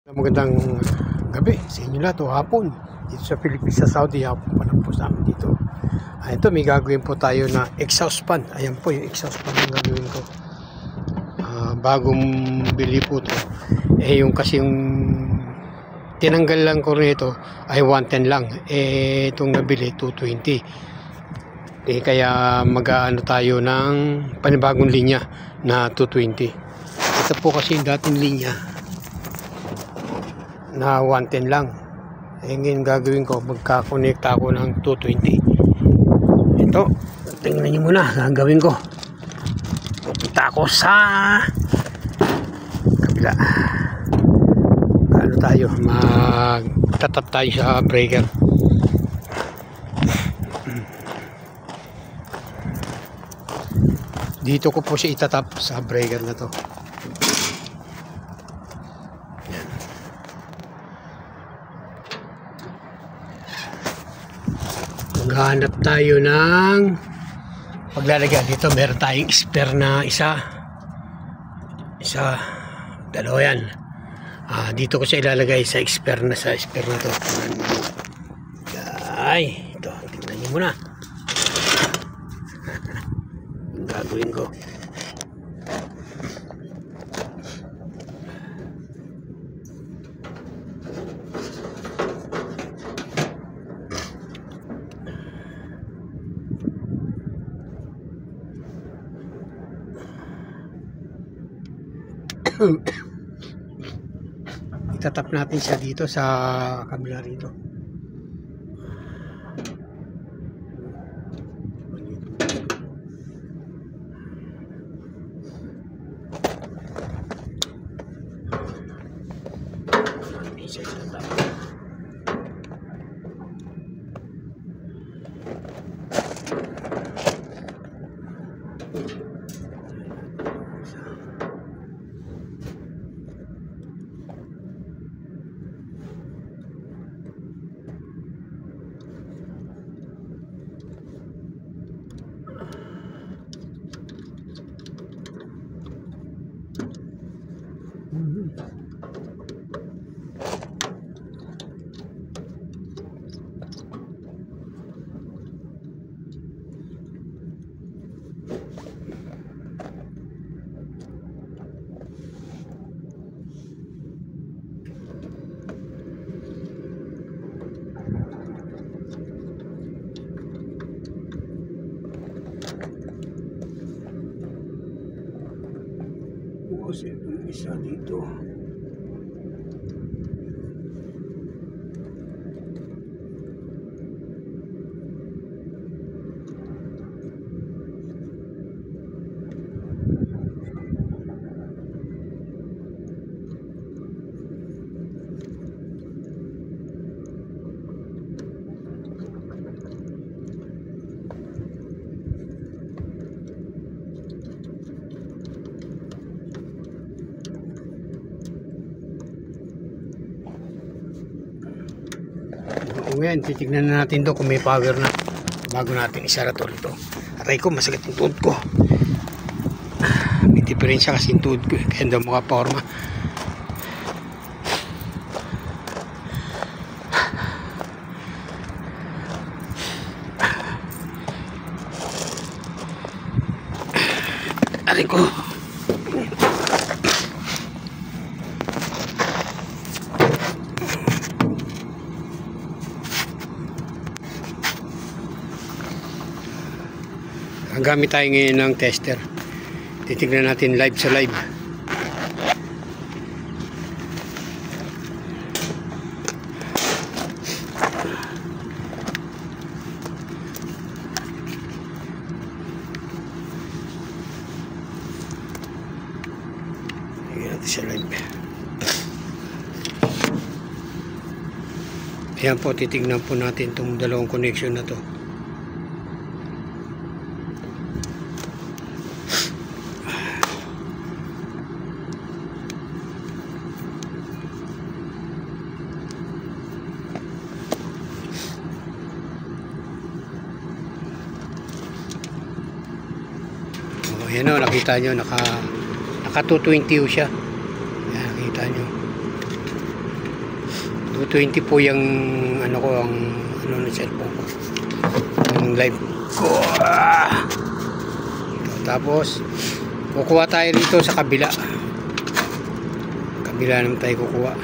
Magandang gabi sa inyo lahat o hapon dito sa Philippines, sa Saudi. Hapon pa lang po sa amin dito. Ito, may gagawin po tayo na exhaust fan. Ayan po yung exhaust fan yung gagawin ko. Bagong bili po ito. Yung kasi yung tinanggal lang ko rito ay 110 lang. Itong nabili 220. Kaya mag-aano tayo ng panibagong linya na 220. Ito po kasi yung dating linya na 110 lang. Ngayon gagawin ko, magkakonekta ako ng 220. Ito, tingnan nyo muna gagawin ko. Pupunta ako sa kabila. Ano tayo, magtatap tayo sa breaker. Dito ko po siya itatap sa breaker na to. Maghanap tayo ng paglalagyan. Dito meron tayong spare na isa, dalawa yan. Dito ko siya ilalagay sa spare na to. Ay, ito, tingnan nyo muna ang gagawin ko. Itatap natin siya dito sa kabila rito. Kasi yung isa dito. Ngayon, titignan na natin to kung may power na bago natin isara to rito. Aray ko, masakit yung tuhod ko. May diferensya kasi yung tuhod ko, kaya hindi ako makaporma. Aray ko. Gamit tayo ngayon ng tester. Titignan natin live sa live. Tignan natin sa live. Ayan po, titignan po natin itong dalawang connection na to. Ayan o, nakita nyo, naka 220 siya. Ayan, nakita nyo. 220 po yung ano ko, ang ano na cellphone ko, yung live ko. Tapos kukuha tayo rito sa kabila naman tayo kukuha.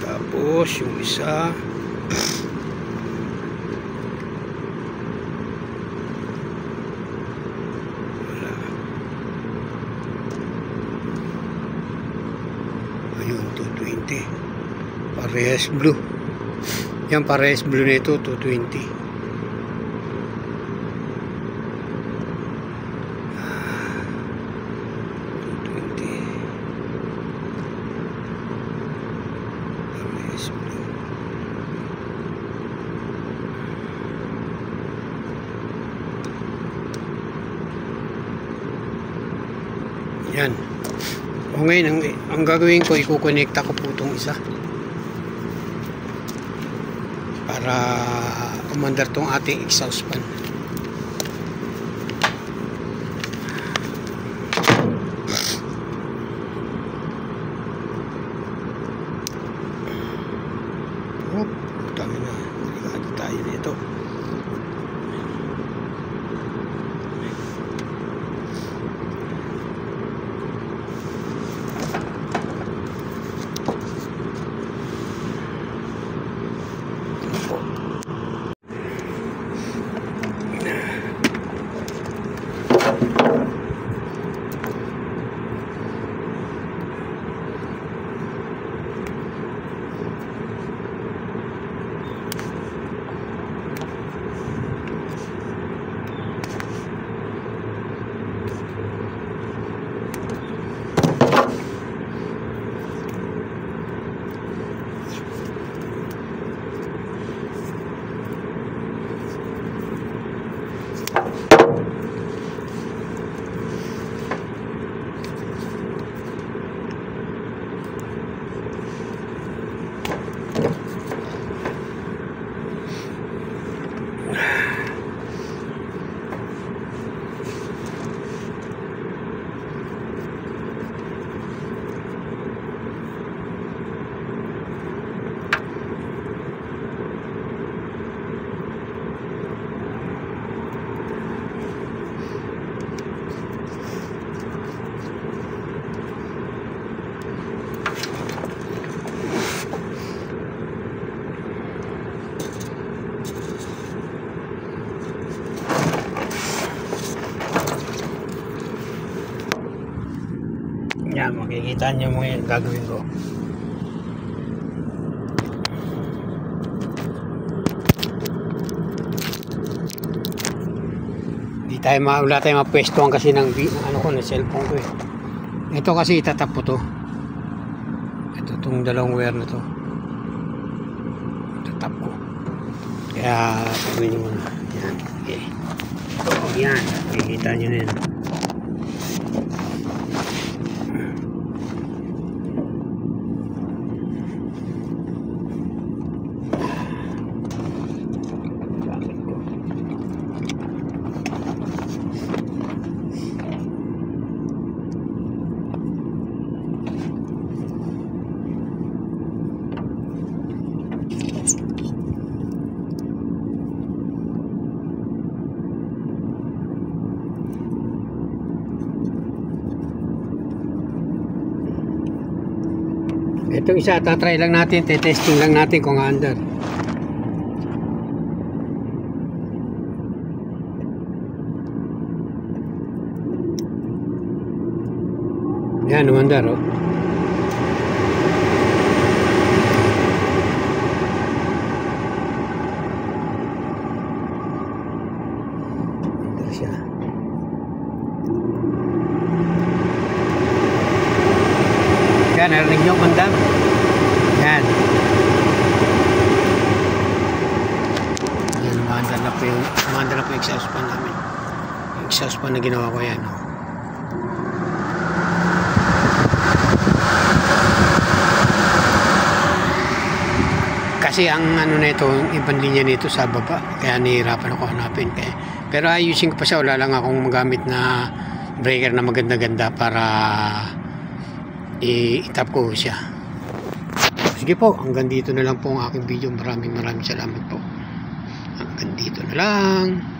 Tapos yung isa wala. Ayun, 220 parehas blue. Yan, parehas blue nito, 220. Yan. O ngayon, ang gagawin ko, ikukonekta ko po itong isa para umandar itong ating exhaust fan. Dami na. Delikado tayo nito. Yan, makikita nyo mo yung gagawin ko. Wala tayo mapwestuhan kasi ng ano ko, na cellphone ko eh. Ito kasi itatap po to. Ito, itong dalawang wire na to. Itatap ko. Kaya, sabihin nyo muna. Yan, okay. Yan, makikita nyo na yan. Itong isa, tatry lang natin, testing lang natin kung under. Yan, umandar, oh. Umandar siya. Yan, narinig nyo umandar? Yan. Yan, umandar na po yung Umanda na po yung exhaust fan namin. Yung exhaust fan na ginawa ko yan. Oh. Kasi ang ano na ito, ibang linya nito sa baba, kaya nahihirapan ako hanapin. Pero ayusin ko pa siya, wala lang akong magamit na breaker na maganda-ganda para i-tap ko siya. Sige po, hanggang dito na lang po ang aking video. Maraming salamat po. Hanggang dito na lang.